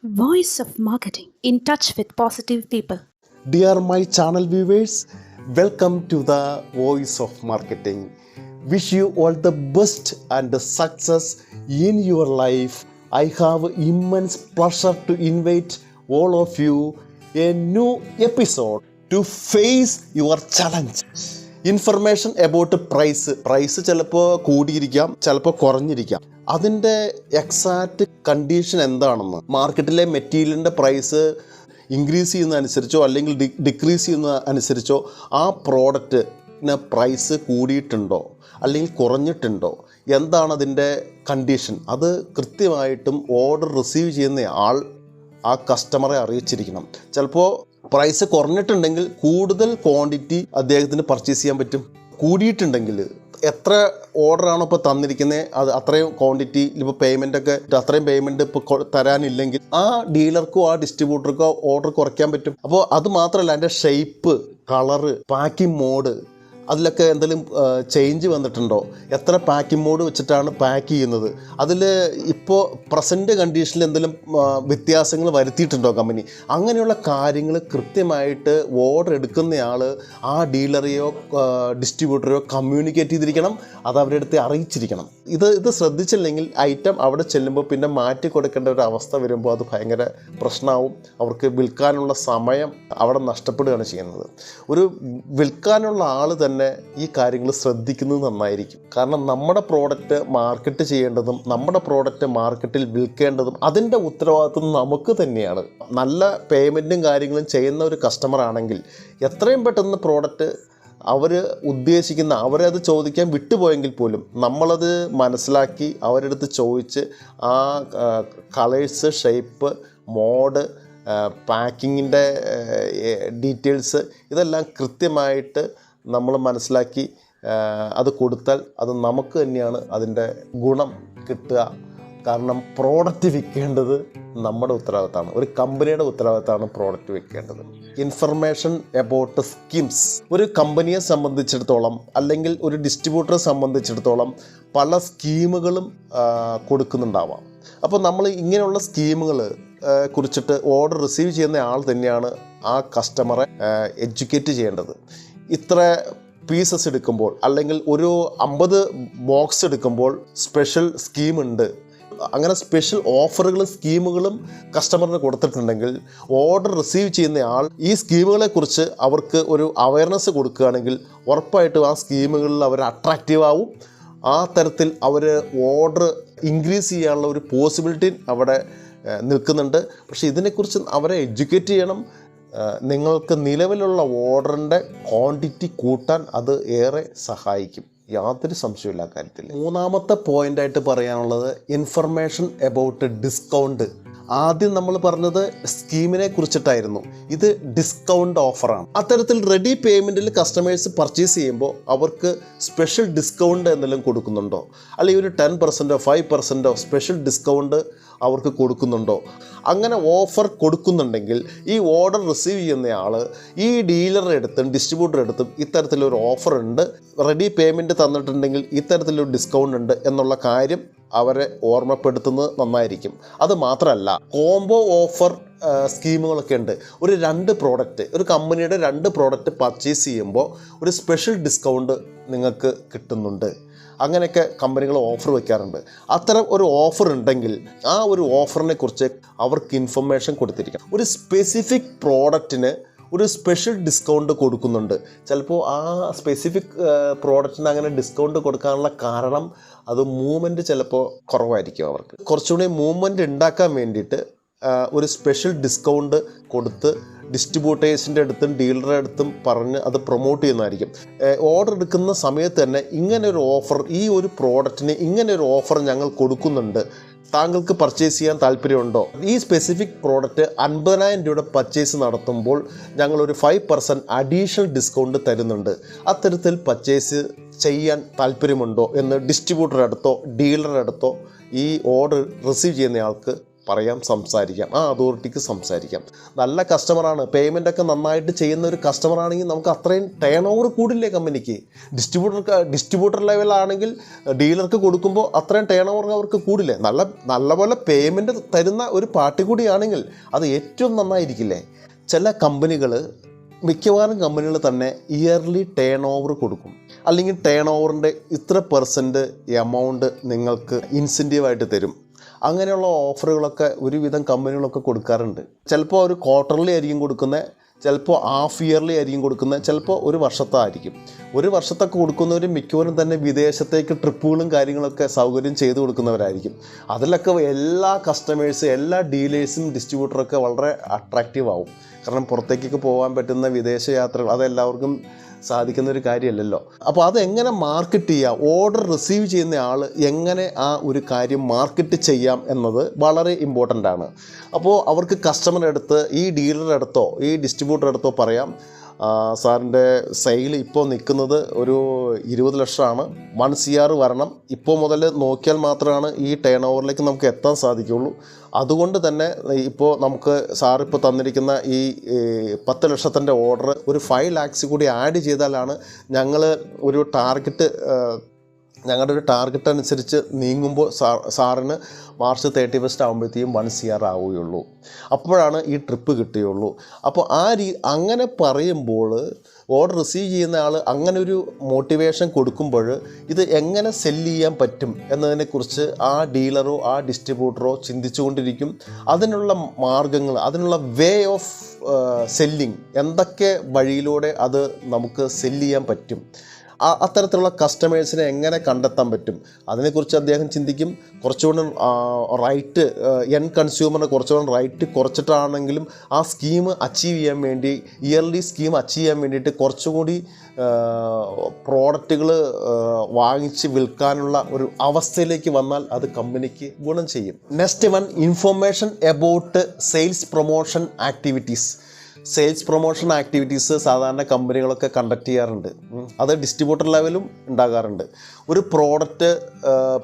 Voice of Marketing, in touch with positive people. Dear my channel viewers, welcome to the Voice of Marketing. Wish you all the best and the success in your life. I have immense pleasure to invite all of you a new episode to face your challenge. Information about price ചിലപ്പോൾ കൂടിയിരിക്കാം, ചിലപ്പോൾ കുറഞ്ഞിരിക്കാം. അതിൻ്റെ exact condition എന്താണെന്ന്, മാർക്കറ്റിലെ മെറ്റീരിയലിൻ്റെ price increase ചെയ്യുന്നതനുസരിച്ചോ അല്ലെങ്കിൽ decrease ചെയ്യുന്നതനുസരിച്ചോ ആ പ്രോഡക്റ്റിന് price കൂടിയിട്ടുണ്ടോ അല്ലെങ്കിൽ കുറഞ്ഞിട്ടുണ്ടോ, എന്താണ് അതിൻ്റെ കണ്ടീഷൻ, അത് കൃത്യമായിട്ടും ഓർഡർ റിസീവ് ചെയ്യുന്ന ആൾ ആ കസ്റ്റമറെ അറിയിച്ചിരിക്കണം. ചിലപ്പോൾ പ്രൈസ് കുറഞ്ഞിട്ടുണ്ടെങ്കിൽ കൂടുതൽ ക്വാണ്ടിറ്റി അദ്ദേഹത്തിന് പർച്ചേസ് ചെയ്യാൻ പറ്റും. കൂടിയിട്ടുണ്ടെങ്കിൽ എത്ര ഓർഡറാണോ ഇപ്പോൾ തന്നിരിക്കുന്നത് അത് അത്രയും ക്വാണ്ടിറ്റി, ഇപ്പോൾ പേയ്മെൻറ്റൊക്കെ അത്രയും പേയ്മെൻറ്റ് ഇപ്പോൾ തരാനില്ലെങ്കിൽ ആ ഡീലർക്കോ ആ ഡിസ്ട്രിബ്യൂട്ടർക്കോ ഓർഡർ കുറയ്ക്കാൻ പറ്റും. അപ്പോൾ അത് മാത്രമല്ല, അതിൻ്റെ ഷേപ്പ്, കളറ്, പാക്കിംഗ് മോഡ്, അതിലൊക്കെ എന്തെങ്കിലും ചേഞ്ച് വന്നിട്ടുണ്ടോ, എത്ര പാക്കിംഗ് മോഡ് വെച്ചിട്ടാണ് പാക്ക് ചെയ്യുന്നത്, അതിൽ ഇപ്പോൾ പ്രസൻറ്റ് കണ്ടീഷനിൽ എന്തെങ്കിലും വ്യത്യാസങ്ങൾ വരുത്തിയിട്ടുണ്ടോ കമ്പനി, അങ്ങനെയുള്ള കാര്യങ്ങൾ കൃത്യമായിട്ട് ഓർഡർ എടുക്കുന്നയാൾ ആ ഡീലറെയോ ഡിസ്ട്രിബ്യൂട്ടറെയോ കമ്മ്യൂണിക്കേറ്റ് ചെയ്തിരിക്കണം. അത് അവരുടെ അടുത്ത് അറിയിച്ചിരിക്കണം. ഇത് ശ്രദ്ധിച്ചില്ലെങ്കിൽ ഐറ്റം അവിടെ ചെല്ലുമ്പോൾ പിന്നെ മാറ്റി കൊടുക്കേണ്ട ഒരു അവസ്ഥ വരുമ്പോൾ അത് ഭയങ്കര പ്രശ്നമാവും. അവർക്ക് വിൽക്കാനുള്ള സമയം അവിടെ നഷ്ടപ്പെടുകയാണ് ചെയ്യുന്നത്. ഒരു വിൽക്കാനുള്ള ആൾ തന്നെ ഈ കാര്യങ്ങൾ ശ്രദ്ധിക്കുന്നത് നന്നായിരിക്കും. കാരണം നമ്മുടെ പ്രോഡക്റ്റ് മാർക്കറ്റ് ചെയ്യേണ്ടതും നമ്മുടെ പ്രോഡക്റ്റ് മാർക്കറ്റിൽ വിൽക്കേണ്ടതും അതിൻ്റെ ഉത്തരവാദിത്വം നമുക്ക് തന്നെയാണ്. നല്ല പേയ്മെൻറ്റും കാര്യങ്ങളും ചെയ്യുന്ന ഒരു കസ്റ്റമർ ആണെങ്കിൽ എത്രയും പെട്ടെന്ന് പ്രോഡക്റ്റ് അവർ ഉദ്ദേശിക്കുന്ന, അവരത് ചോദിക്കാൻ വിട്ടുപോയെങ്കിൽ പോലും നമ്മളത് മനസ്സിലാക്കി അവരെടുത്ത് ചോദിച്ച് ആ കളേഴ്സ്, ഷേപ്പ്, മോഡ്, പാക്കിങ്ങിൻ്റെ ഡീറ്റെയിൽസ് ഇതെല്ലാം കൃത്യമായിട്ട് നമ്മൾ മനസ്സിലാക്കി അത് കൊടുത്താൽ അത് നമുക്ക് തന്നെയാണ് അതിൻ്റെ ഗുണം കിട്ടുക. കാരണം പ്രോഡക്റ്റ് വിൽക്കേണ്ടത് നമ്മുടെ ഉത്തരവാദിത്തമാണ്, ഒരു കമ്പനിയുടെ ഉത്തരവാദിത്തമാണ് പ്രോഡക്റ്റ് വിൽക്കേണ്ടത്. ഇൻഫർമേഷൻ അബൌട്ട് സ്കീംസ് ഒരു കമ്പനിയെ സംബന്ധിച്ചിടത്തോളം അല്ലെങ്കിൽ ഒരു ഡിസ്ട്രിബ്യൂട്ടറെ സംബന്ധിച്ചിടത്തോളം പല സ്കീമുകളും കൊടുക്കുന്നുണ്ടാവാം. അപ്പോൾ നമ്മൾ ഇങ്ങനെയുള്ള സ്കീമുകൾ കുറിച്ചിട്ട് ഓർഡർ റിസീവ് ചെയ്യുന്ന ആൾ തന്നെയാണ് ആ കസ്റ്റമറെ എഡ്യൂക്കേറ്റ് ചെയ്യേണ്ടത്. ഇത്ര പീസസ് എടുക്കുമ്പോൾ അല്ലെങ്കിൽ ഒരു 50 ബോക്സ് എടുക്കുമ്പോൾ സ്പെഷ്യൽ സ്കീമുണ്ട്, അങ്ങനെ സ്പെഷ്യൽ ഓഫറുകളും സ്കീമുകളും കസ്റ്റമറിന് കൊടുത്തിട്ടുണ്ടെങ്കിൽ ഓർഡർ റിസീവ് ചെയ്യുന്ന ആൾ ഈ സ്കീമുകളെക്കുറിച്ച് അവർക്ക് ഒരു അവയർനെസ് കൊടുക്കുകയാണെങ്കിൽ ഉറപ്പായിട്ടും ആ സ്കീമുകളിൽ അവർ അട്രാക്റ്റീവ് ആവും. ആ തരത്തിൽ അവർ ഓർഡർ ഇൻക്രീസ് ചെയ്യാനുള്ള ഒരു പോസിബിലിറ്റി അവിടെ നിൽക്കുന്നുണ്ട്. പക്ഷേ ഇതിനെക്കുറിച്ച് അവരെ എഡ്യൂക്കേറ്റ് ചെയ്യണം. നിങ്ങൾക്ക് നിലവിലുള്ള ഓർഡറിൻ്റെ ക്വാണ്ടിറ്റി കൂട്ടാൻ അത് ഏറെ സഹായിക്കും, യാതൊരു സംശയമില്ല കാര്യത്തിൽ. മൂന്നാമത്തെ പോയിൻ്റായിട്ട് പറയാനുള്ളത് ഇൻഫർമേഷൻ അബൌട്ട് ഡിസ്കൗണ്ട്. ആദ്യം നമ്മൾ പറഞ്ഞത് സ്കീമിനെ കുറിച്ചിട്ടായിരുന്നു, ഇത് ഡിസ്കൗണ്ട് ഓഫറാണ്. അത്തരത്തിൽ റെഡി പേയ്മെൻറ്റിൽ കസ്റ്റമേഴ്സ് പർച്ചേസ് ചെയ്യുമ്പോൾ അവർക്ക് സ്പെഷ്യൽ ഡിസ്കൗണ്ട് എന്തെങ്കിലും കൊടുക്കുന്നുണ്ടോ, അല്ലെങ്കിൽ ഒരു 10%, 5% സ്പെഷ്യൽ ഡിസ്കൗണ്ട് അവർക്ക് കൊടുക്കുന്നുണ്ടോ? അങ്ങനെ ഓഫർ കൊടുക്കുന്നുണ്ടെങ്കിൽ ഈ ഓർഡർ റിസീവ് ചെയ്യുന്നയാൾ ഈ ഡീലറുടെ അടുത്തും ഡിസ്ട്രിബ്യൂട്ടറുടെ അടുത്തും ഇത്തരത്തിലൊരു ഓഫർ ഉണ്ട്, റെഡി പേയ്മെൻറ്റ് തന്നിട്ടുണ്ടെങ്കിൽ ഇത്തരത്തിലൊരു ഡിസ്കൗണ്ട് ഉണ്ട് എന്നുള്ള കാര്യം അവരെ ഓർമ്മപ്പെടുത്തുന്നത് നന്നായിരിക്കും. അത് മാത്രമല്ല, കോംബോ ഓഫർ സ്കീമുകളൊക്കെ ഉണ്ട്. ഒരു കമ്പനിയുടെ 2 പ്രോഡക്റ്റ് പർച്ചേസ് ചെയ്യുമ്പോൾ ഒരു സ്പെഷ്യൽ ഡിസ്കൗണ്ട് നിങ്ങൾക്ക് കിട്ടുന്നുണ്ട്. അങ്ങനെയൊക്കെ കമ്പനികൾ ഓഫർ വയ്ക്കാറുണ്ട്. അത്തരം ഒരു ഓഫർ ഉണ്ടെങ്കിൽ ആ ഒരു ഓഫറിനെ കുറിച്ച് അവർക്ക് ഇൻഫർമേഷൻ കൊടുത്തിരിക്കണം. ഒരു സ്പെസിഫിക് പ്രോഡക്റ്റിന് ഒരു സ്പെഷ്യൽ ഡിസ്കൗണ്ട് കൊടുക്കുന്നുണ്ട്. ചിലപ്പോൾ ആ സ്പെസിഫിക് പ്രോഡക്റ്റിന് അങ്ങനെ ഡിസ്കൗണ്ട് കൊടുക്കാനുള്ള കാരണം അത് മൂവ്മെൻറ്റ് ചിലപ്പോൾ കുറവായിരിക്കും. അവർക്ക് കുറച്ചുകൂടി മൂവ്മെൻറ്റ് ഉണ്ടാക്കാൻ വേണ്ടിയിട്ട് ഒരു സ്പെഷ്യൽ ഡിസ്കൗണ്ട് കൊടുത്ത് ഡിസ്ട്രിബ്യൂട്ടേഴ്സിൻ്റെ അടുത്തും ഡീലറുടെ അടുത്തും പറഞ്ഞ് അത് പ്രൊമോട്ട് ചെയ്യുന്നതായിരിക്കും. ഓർഡർ എടുക്കുന്ന സമയത്ത് തന്നെ ഇങ്ങനൊരു ഓഫർ, ഈ ഒരു പ്രോഡക്റ്റിന് ഇങ്ങനൊരു ഓഫർ ഞങ്ങൾ കൊടുക്കുന്നുണ്ട്, താങ്കൾക്ക് പർച്ചേസ് ചെയ്യാൻ താല്പര്യമുണ്ടോ? ഈ സ്പെസിഫിക് പ്രോഡക്റ്റ് 50,000 രൂപയുടെ പർച്ചേസ് നടത്തുമ്പോൾ ഞങ്ങളൊരു 5% അഡീഷണൽ ഡിസ്കൗണ്ട് തരുന്നുണ്ട്, അത്തരത്തിൽ പർച്ചേസ് ചെയ്യാൻ താല്പര്യമുണ്ടോ എന്ന് ഡിസ്ട്രിബ്യൂട്ടറുടെ അടുത്തോ ഡീലറുടെ അടുത്തോ ഈ ഓർഡർ റിസീവ് ചെയ്യുന്നയാൾക്ക് പറയാം, സംസാരിക്കാം, ആ അതോറിറ്റിക്ക് സംസാരിക്കാം. നല്ല കസ്റ്റമറാണ്, പേയ്മെൻ്റൊക്കെ നന്നായിട്ട് ചെയ്യുന്ന ഒരു കസ്റ്റമറാണെങ്കിൽ നമുക്ക് അത്രയും ടേൺ ഓവർ കൂടില്ലേ കമ്പനിക്ക്. ഡിസ്ട്രിബ്യൂട്ടർ ലെവലാണെങ്കിൽ ഡീലർക്ക് കൊടുക്കുമ്പോൾ അത്രയും ടേൺ ഓവർ അവർക്ക് കൂടില്ലേ. നല്ലപോലെ പേയ്മെൻറ്റ് തരുന്ന ഒരു പാർട്ടി കൂടിയാണെങ്കിൽ അത് ഏറ്റവും നന്നായിരിക്കില്ലേ. ചില കമ്പനികൾ, മിക്കവാറും കമ്പനികൾ തന്നെ ഇയർലി ടേൺ ഓവർ കൊടുക്കും, അല്ലെങ്കിൽ ടേൺ ഓവറിൻ്റെ ഇത്ര പെർസെൻറ്റ് എമൗണ്ട് നിങ്ങൾക്ക് ഇൻസെൻറ്റീവായിട്ട് തരും. അങ്ങനെയുള്ള ഓഫറുകളൊക്കെ ഒരുവിധം കമ്പനികളൊക്കെ കൊടുക്കാറുണ്ട്. ചിലപ്പോൾ ഒരു ക്വാർട്ടർലി ആയിരിക്കും കൊടുക്കുന്നത്, ചിലപ്പോൾ ഹാഫ് ഇയർലി ആയിരിക്കും കൊടുക്കുന്നത്, ചിലപ്പോൾ ഒരു വർഷത്തായിരിക്കും. ഒരു വർഷത്തൊക്കെ കൊടുക്കുന്നവർ മിക്കവരും തന്നെ വിദേശത്തേക്ക് ട്രിപ്പുകളും കാര്യങ്ങളൊക്കെ സൗകര്യം ചെയ്തു കൊടുക്കുന്നവരായിരിക്കും. അതിലൊക്കെ എല്ലാ കസ്റ്റമേഴ്സും, എല്ലാ ഡീലേഴ്സും, ഡിസ്ട്രിബ്യൂട്ടറൊക്കെ വളരെ അട്രാക്റ്റീവ് ആവും. കാരണം പുറത്തേക്കൊക്കെ പോകാൻ പറ്റുന്ന വിദേശ യാത്രകൾ അതെല്ലാവർക്കും സാധിക്കുന്ന ഒരു കാര്യമല്ലല്ലോ. അപ്പോൾ അതെങ്ങനെ മാർക്കറ്റ് ചെയ്യാം, ഓർഡർ റിസീവ് ചെയ്യുന്ന ആൾ എങ്ങനെ ആ ഒരു കാര്യം മാർക്കറ്റ് ചെയ്യാം എന്നത് വളരെ ഇമ്പോർട്ടൻ്റ് ആണ്. അപ്പോൾ അവർക്ക് കസ്റ്റമറുടെ അടുത്ത്, ഈ ഡീലറുടെ അടുത്തോ ഈ ഡിസ്ട്രിബ്യൂട്ടറുടെ അടുത്തോ പറയാം, സാറിൻ്റെ സെയിൽ ഇപ്പോൾ നിൽക്കുന്നത് ഒരു 20 ലക്ഷമാണ്, 1 CR വരണം, ഇപ്പോൾ മുതൽ നോക്കിയാൽ മാത്രമാണ് ഈ ടേൺ ഓവറിലേക്ക് നമുക്ക് എത്താൻ സാധിക്കുകയുള്ളൂ. അതുകൊണ്ട് തന്നെ ഇപ്പോൾ നമുക്ക് സാറിപ്പോൾ തന്നിരിക്കുന്ന ഈ 10 ലക്ഷത്തിൻ്റെ ഓർഡർ ഒരു 5 lakhs കൂടി ആഡ് ചെയ്താലാണ് ഞങ്ങളുടെ ഒരു ടാർഗറ്റ് അനുസരിച്ച് നീങ്ങുമ്പോൾ സാറിന് മാർച്ച് 31 ആകുമ്പോഴത്തേക്കും 1 CR ആവുകയുള്ളൂ. അപ്പോഴാണ് ഈ ട്രിപ്പ് കിട്ടുകയുള്ളൂ. അപ്പോൾ അങ്ങനെ പറയുമ്പോൾ ഓർഡർ റിസീവ് ചെയ്യുന്ന ആൾ അങ്ങനെ ഒരു മോട്ടിവേഷൻ കൊടുക്കുമ്പോൾ ഇത് എങ്ങനെ സെല്ല് ചെയ്യാൻ പറ്റും എന്നതിനെക്കുറിച്ച് ആ ഡീലറോ ആ ഡിസ്ട്രിബ്യൂട്ടറോ ചിന്തിച്ചുകൊണ്ടിരിക്കും. അതിനുള്ള മാർഗങ്ങൾ, അതിനുള്ള വേ ഓഫ് സെല്ലിങ്, എന്തൊക്കെ വഴിയിലൂടെ അത് നമുക്ക് സെല്ല് ചെയ്യാൻ പറ്റും, അത്തരത്തിലുള്ള കസ്റ്റമേഴ്സിനെ എങ്ങനെ കണ്ടെത്താൻ പറ്റും, അതിനെക്കുറിച്ച് അദ്ദേഹം ചിന്തിക്കും. കുറച്ചുകൂടെ റൈറ്റ്, എൻ കൺസ്യൂമറിന് കുറച്ചുകൂടെ റൈറ്റ് കുറച്ചിട്ടാണെങ്കിലും ആ സ്കീം അച്ചീവ് ചെയ്യാൻ വേണ്ടി, ഇയർലി സ്കീം അച്ചീവ് ചെയ്യാൻ വേണ്ടിയിട്ട് കുറച്ചുകൂടി പ്രോഡക്റ്റുകൾ വാങ്ങിച്ച് വിൽക്കാനുള്ള ഒരു അവസ്ഥയിലേക്ക് വന്നാൽ അത് കമ്പനിക്ക് ഗുണം ചെയ്യും. Next one, information about sales promotion activities. Sales promotion activities സാധാരണ കമ്പനികളൊക്കെ കണ്ടക്ട് ചെയ്യാറുണ്ട്. അത് ഡിസ്ട്രിബ്യൂട്ടർ ലെവലും ഉണ്ടാകാറുണ്ട്. ഒരു പ്രോഡക്റ്റ്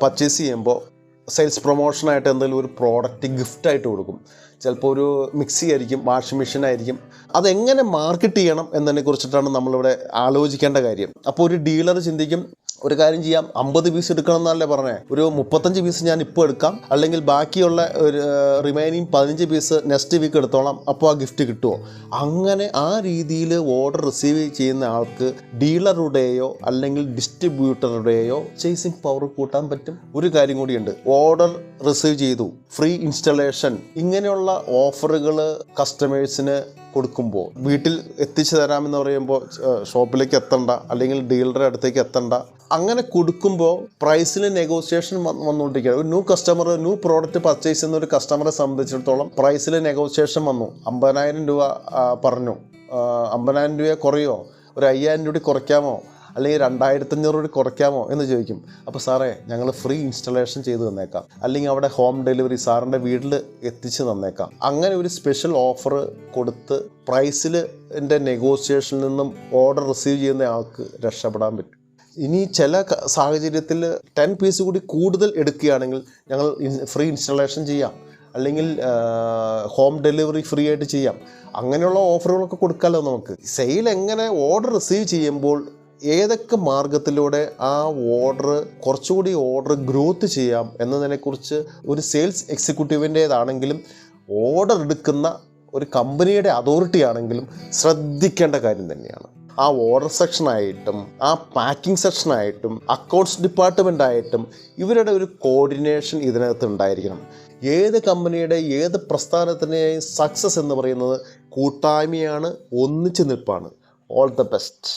പർച്ചേസ് ചെയ്യുമ്പോൾ സെയിൽസ് പ്രൊമോഷനായിട്ട് എന്തെങ്കിലും ഒരു പ്രോഡക്റ്റ് ഗിഫ്റ്റായിട്ട് കൊടുക്കും. ചിലപ്പോൾ ഒരു മിക്സി ആയിരിക്കും, വാഷിംഗ് മെഷീൻ ആയിരിക്കും. അതെങ്ങനെ മാർക്കറ്റ് ചെയ്യണം എന്നതിനെക്കുറിച്ചിട്ടാണ് നമ്മളിവിടെ ആലോചിക്കേണ്ട കാര്യം. അപ്പോൾ ഒരു ഡീലർ ചിന്തിക്കും, ഒരു കാര്യം ചെയ്യാം, 50 പീസ് എടുക്കണം എന്നല്ലേ പറഞ്ഞേ, ഒരു 35 പീസ് ഞാൻ ഇപ്പോൾ എടുക്കാം, അല്ലെങ്കിൽ ബാക്കിയുള്ള ഒരു റിമൈനിങ് 15 പീസ് നെക്സ്റ്റ് വീക്ക് എടുത്തോളാം, അപ്പോൾ ആ ഗിഫ്റ്റ് കിട്ടുമോ. അങ്ങനെ ആ രീതിയിൽ ഓർഡർ റിസീവ് ചെയ്യുന്ന ആൾക്ക് ഡീലറുടെയോ അല്ലെങ്കിൽ ഡിസ്ട്രിബ്യൂട്ടറുടെയോ ചേസിങ് പവർ കൂട്ടാൻ പറ്റും. ഒരു കാര്യം കൂടിയുണ്ട്, ഓർഡർ റിസീവ് ചെയ്തു, ഫ്രീ ഇൻസ്റ്റലേഷൻ, ഇങ്ങനെയുള്ള ഓഫറുകൾ കസ്റ്റമേഴ്സിന് കൊടുക്കുമ്പോൾ, വീട്ടിൽ എത്തിച്ചു തരാമെന്ന് പറയുമ്പോൾ ഷോപ്പിലേക്ക് എത്തണ്ട, അല്ലെങ്കിൽ ഡീലറുടെ അടുത്തേക്ക് എത്തണ്ട, അങ്ങനെ കൊടുക്കുമ്പോൾ പ്രൈസിൽ നെഗോസിയേഷൻ വന്നുകൊണ്ടിരിക്കുകയാണ്. ഒരു ന്യൂ പ്രോഡക്റ്റ് പർച്ചേസ് ചെയ്യുന്ന ഒരു കസ്റ്റമറെ സംബന്ധിച്ചിടത്തോളം പ്രൈസിൽ നെഗോസിയേഷൻ വന്നു. 50,000 രൂപ പറഞ്ഞു, 50,000 രൂപ കുറയോ, ഒരു 5,000 രൂപ കുറയ്ക്കാമോ, അല്ലെങ്കിൽ 2,500 രൂപ കുറയ്ക്കാമോ എന്ന് ചോദിക്കും. അപ്പോൾ സാറേ, ഞങ്ങൾ ഫ്രീ ഇൻസ്റ്റലേഷൻ ചെയ്ത് തന്നേക്കാം, അല്ലെങ്കിൽ അവിടെ ഹോം ഡെലിവറി സാറിൻ്റെ വീട്ടിൽ എത്തിച്ച് തന്നേക്കാം. അങ്ങനെ ഒരു സ്പെഷ്യൽ ഓഫർ കൊടുത്ത് പ്രൈസിൽ നെഗോസിയേഷനിൽ നിന്നും ഓർഡർ റിസീവ് ചെയ്യുന്ന ആൾക്ക് രക്ഷപ്പെടാൻ പറ്റും. ഇനി ചില സാഹചര്യത്തിൽ 10 പീസ് കൂടി കൂടുതൽ എടുക്കുകയാണെങ്കിൽ ഞങ്ങൾ ഫ്രീ ഇൻസ്റ്റലേഷൻ ചെയ്യാം, അല്ലെങ്കിൽ ഹോം ഡെലിവറി ഫ്രീ ആയിട്ട് ചെയ്യാം. അങ്ങനെയുള്ള ഓഫറുകളൊക്കെ കൊടുക്കാമല്ലോ നമുക്ക്. സെയിൽ എങ്ങനെ ഓർഡർ റിസീവ് ചെയ്യുമ്പോൾ ഏതൊക്കെ മാർഗത്തിലൂടെ ആ കുറച്ചുകൂടി ഓർഡർ ഗ്രോത്ത് ചെയ്യാം എന്നതിനെക്കുറിച്ച് ഒരു സെയിൽസ് എക്സിക്യൂട്ടീവിൻ്റേതാണെങ്കിലും ഓർഡർ എടുക്കുന്ന ഒരു കമ്പനിയുടെ അതോറിറ്റി ആണെങ്കിലും ശ്രദ്ധിക്കേണ്ട കാര്യം തന്നെയാണ്. ആ ഓർഡർ സെക്ഷനായിട്ടും ആ പാക്കിംഗ് സെക്ഷനായിട്ടും അക്കൗണ്ട്സ് ഡിപ്പാർട്ട്മെൻ്റ് ആയിട്ടും ഇവരുടെ ഒരു കോർഡിനേഷൻ ഇതിനകത്ത് ഉണ്ടായിരിക്കണം. ഏത് കമ്പനിയുടെ ഏത് പ്രസ്ഥാനത്തിൻ്റെയും സക്സസ് എന്ന് പറയുന്നത് കൂട്ടായ്മയാണ്, ഒന്നിച്ച് നിൽപ്പാണ്. All the best.